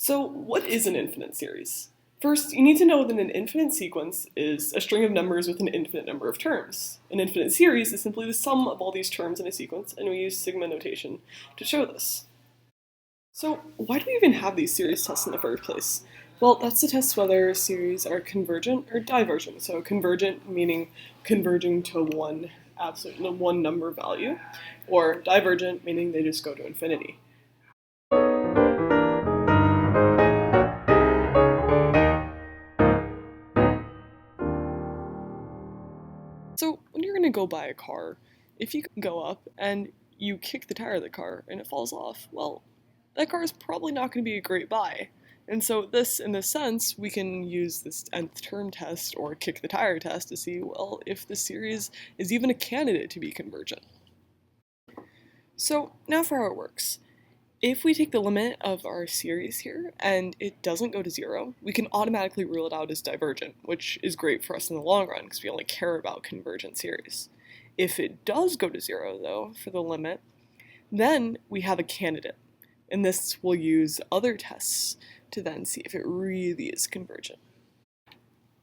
So what is an infinite series? First, you need to know that an infinite sequence is a string of numbers with an infinite number of terms. An infinite series is simply the sum of all these terms in a sequence, and we use sigma notation to show this. So why do we even have these series tests in the first place? Well, that's to test whether series are convergent or divergent. So convergent meaning converging to one number value, or divergent meaning they just go to infinity. So when you're going to go buy a car, if you go up and you kick the tire of the car and it falls off, well, that car is probably not going to be a great buy. And so in this sense, we can use this nth term test or kick the tire test to see, well, if the series is even a candidate to be convergent. So now for how it works. If we take the limit of our series here and it doesn't go to 0, we can automatically rule it out as divergent, which is great for us in the long run because we only care about convergent series. If it does go to 0, though, for the limit, then we have a candidate, and this will use other tests to then see if it really is convergent.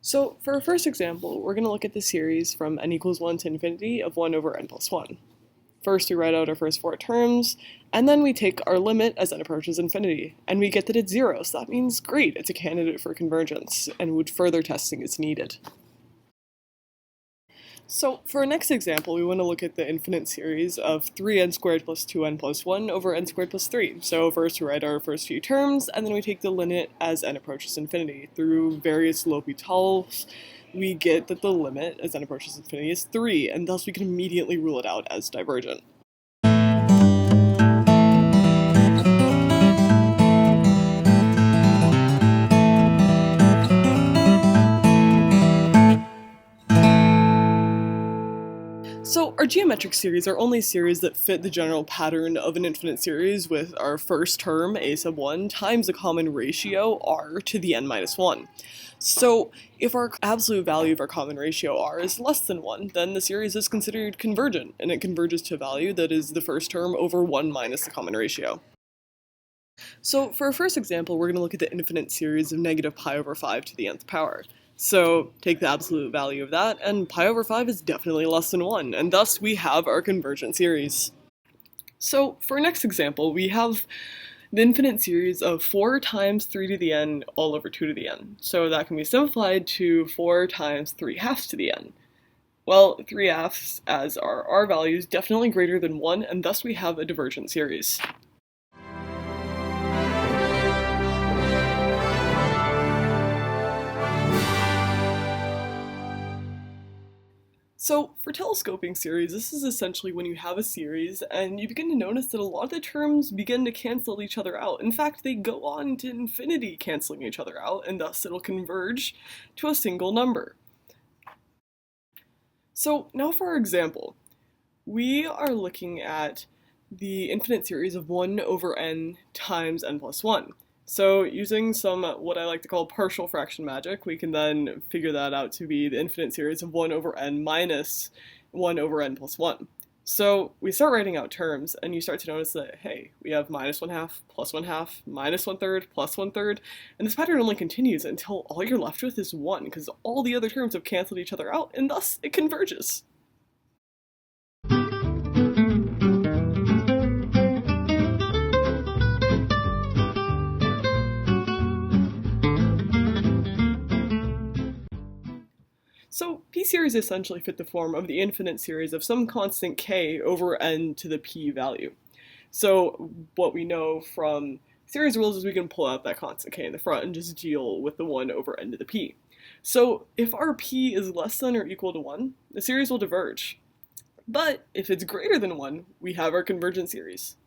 So for our first example, we're going to look at the series from n equals 1 to infinity of 1 over n plus 1. First, we write out our first 4 terms, and then we take our limit as n approaches infinity, and we get that it's 0, so that means great, it's a candidate for convergence, and further testing is needed. So for our next example, we want to look at the infinite series of 3n squared plus 2n plus 1 over n squared plus 3. So first we write our first few terms, and then we take the limit as n approaches infinity. Through various L'Hopital's, we get that the limit as n approaches infinity is 3, and thus we can immediately rule it out as divergent. So our geometric series are only series that fit the general pattern of an infinite series with our first term, a sub 1, times a common ratio, r, to the n minus 1. So if our absolute value of our common ratio r is less than 1, then the series is considered convergent, and it converges to a value that is the first term over 1 minus the common ratio. So for our first example, we're going to look at the infinite series of negative pi over 5 to the nth power. So take the absolute value of that, and pi over 5 is definitely less than 1, and thus we have our convergent series. So for our next example, we have the infinite series of 4 times 3 to the n all over 2 to the n. So that can be simplified to 4 times 3 halves to the n. Well, 3 halves as our r values definitely greater than 1, and thus we have a divergent series. So for telescoping series, this is essentially when you have a series and you begin to notice that a lot of the terms begin to cancel each other out. In fact, they go on to infinity canceling each other out, and thus it'll converge to a single number. So now for our example, we are looking at the infinite series of 1 over n times n plus 1. So using some what I like to call partial fraction magic, we can then figure that out to be the infinite series of 1 over n minus 1 over n plus 1. So we start writing out terms, and you start to notice that, hey, we have minus 1/2, plus 1/2, minus 1/3, plus 1/3, and this pattern only continues until all you're left with is 1, because all the other terms have canceled each other out, and thus it converges. So p-series essentially fit the form of the infinite series of some constant k over n to the p value. So what we know from series rules is we can pull out that constant k in the front and just deal with the 1 over n to the p. So if our p is less than or equal to 1, the series will diverge. But if it's greater than 1, we have our convergent series.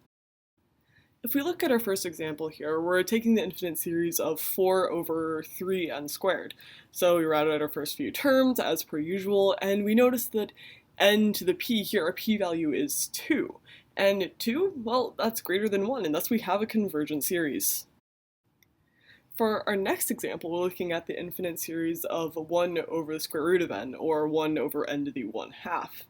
If we look at our first example here, we're taking the infinite series of 4 over 3n squared. So we round out our first few terms as per usual, and we notice that n to the p here, our p value is 2. And 2, well, that's greater than 1, and thus we have a convergent series. For our next example, we're looking at the infinite series of 1 over the square root of n, or 1 over n to the 1/2.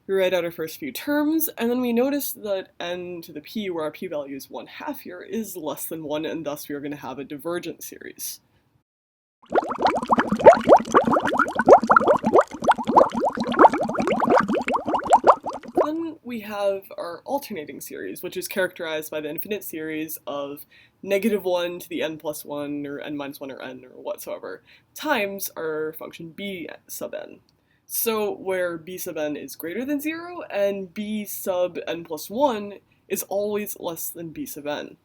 We write out our first few terms, and then we notice that n to the p, where our p-value is 1/2 here, is less than 1, and thus we are going to have a divergent series. Then we have our alternating series, which is characterized by the infinite series of -1 to the n plus 1, or n minus 1, or n, or whatsoever, times our function b sub n. So where b sub n is greater than 0, and b sub n plus 1 is always less than b sub n.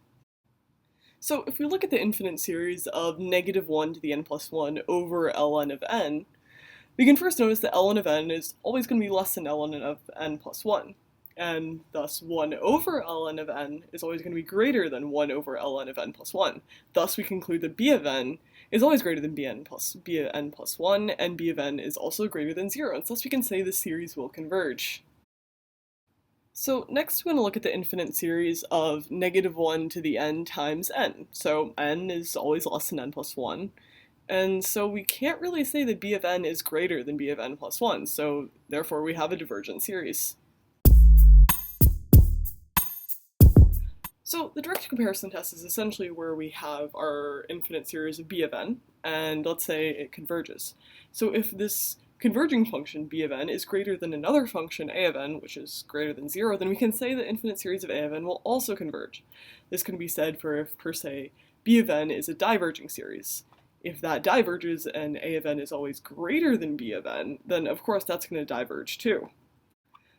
So if we look at the infinite series of -1 to the n plus 1 over ln of n, we can first notice that ln of n is always going to be less than ln of n plus 1, and thus 1 over ln of n is always going to be greater than 1 over ln of n plus 1. Thus we conclude that b of n is always greater than b of n plus 1, and b of n is also greater than 0, and thus we can say the series will converge. So next we're going to look at the infinite series of -1 to the n times n. So n is always less than n plus 1. And so we can't really say that b of n is greater than b of n plus 1, so therefore we have a divergent series. So the direct comparison test is essentially where we have our infinite series of b of n, and let's say it converges. So if this converging function b of n is greater than another function a of n, which is greater than 0, then we can say the infinite series of a of n will also converge. This can be said for if, per se, b of n is a diverging series. If that diverges and a of n is always greater than b of n, then of course that's going to diverge too.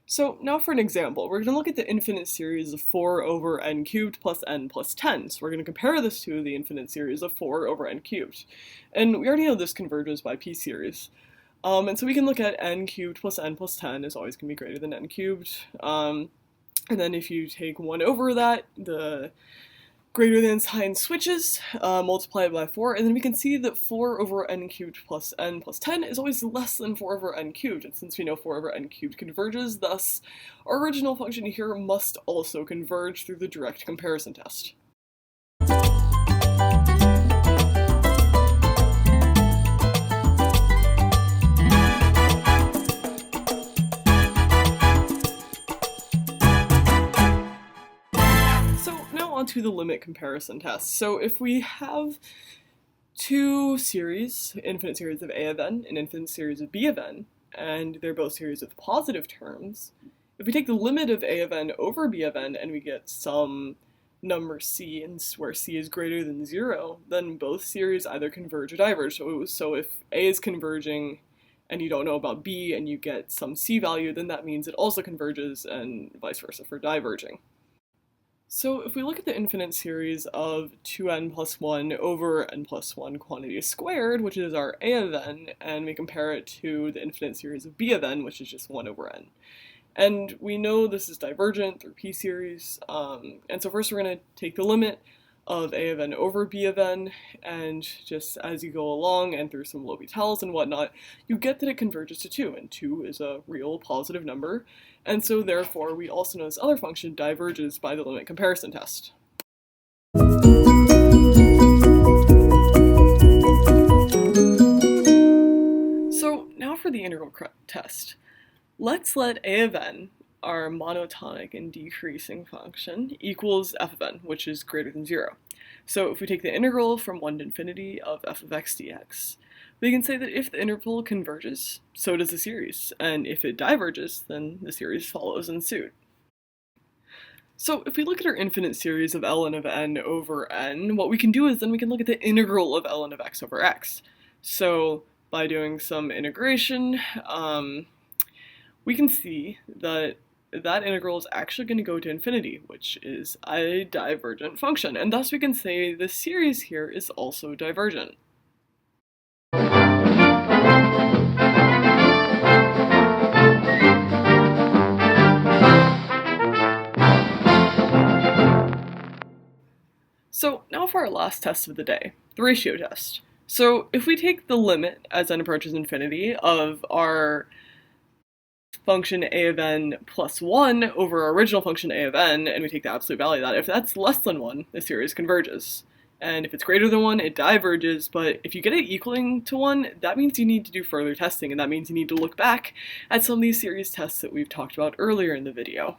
So now for an example, we're going to look at the infinite series of 4 over n cubed plus n plus 10. So we're going to compare this to the infinite series of 4 over n cubed. And we already know this converges by p-series. And so we can look at n cubed plus n plus 10 is always going to be greater than n cubed. And then if you take 1 over that, the greater than sign switches, multiply it by 4, and then we can see that 4 over n cubed plus n plus 10 is always less than 4 over n cubed, and since we know 4 over n cubed converges, thus our original function here must also converge through the direct comparison test. To the limit comparison test. So if we have two series, infinite series of a of n and infinite series of b of n, and they're both series with positive terms, if we take the limit of a of n over b of n and we get some number c, and where c is greater than 0, then both series either converge or diverge. So if a is converging and you don't know about b and you get some c value, then that means it also converges, and vice versa for diverging. So if we look at the infinite series of 2n plus 1 over n plus 1 quantity squared, which is our a of n, and we compare it to the infinite series of b of n, which is just 1 over n. And we know this is divergent through p-series, and so first we're going to take the limit of a of n over b of n, and just as you go along and through some L'Hopital's and whatnot, you get that it converges to 2, and 2 is a real positive number, and so therefore we also know this other function diverges by the limit comparison test. So now for the integral test. Let's let a of n, our monotonic and decreasing function, equals f of n, which is greater than 0. So if we take the integral from 1 to infinity of f of x dx, we can say that if the interval converges, so does the series, and if it diverges, then the series follows in suit. So if we look at our infinite series of ln of n over n, what we can do is then we can look at the integral of ln of x over x. So by doing some integration, we can see that that integral is actually going to go to infinity, which is a divergent function, and thus we can say the series here is also divergent. So now for our last test of the day, the ratio test. So if we take the limit as n approaches infinity of our function a of n plus 1 over our original function a of n, and we take the absolute value of that, if that's less than 1, the series converges. And if it's greater than 1, it diverges, but if you get it equaling to 1, that means you need to do further testing, and that means you need to look back at some of these series tests that we've talked about earlier in the video.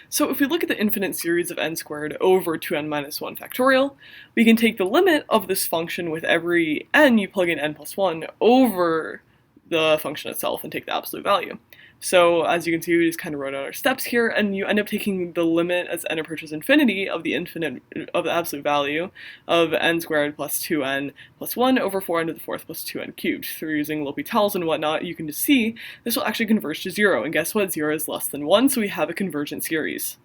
So if we look at the infinite series of n squared over 2n minus 1 factorial, we can take the limit of this function with every n you plug in n plus 1 over the function itself and take the absolute value. So as you can see, we just kind of wrote out our steps here, and you end up taking the limit as n approaches infinity of the absolute value of n squared plus 2n plus 1 over 4n to the fourth plus 2n cubed. Through using L'Hopital's and whatnot, you can just see this will actually converge to 0, and guess what? 0 is less than 1, so we have a convergent series.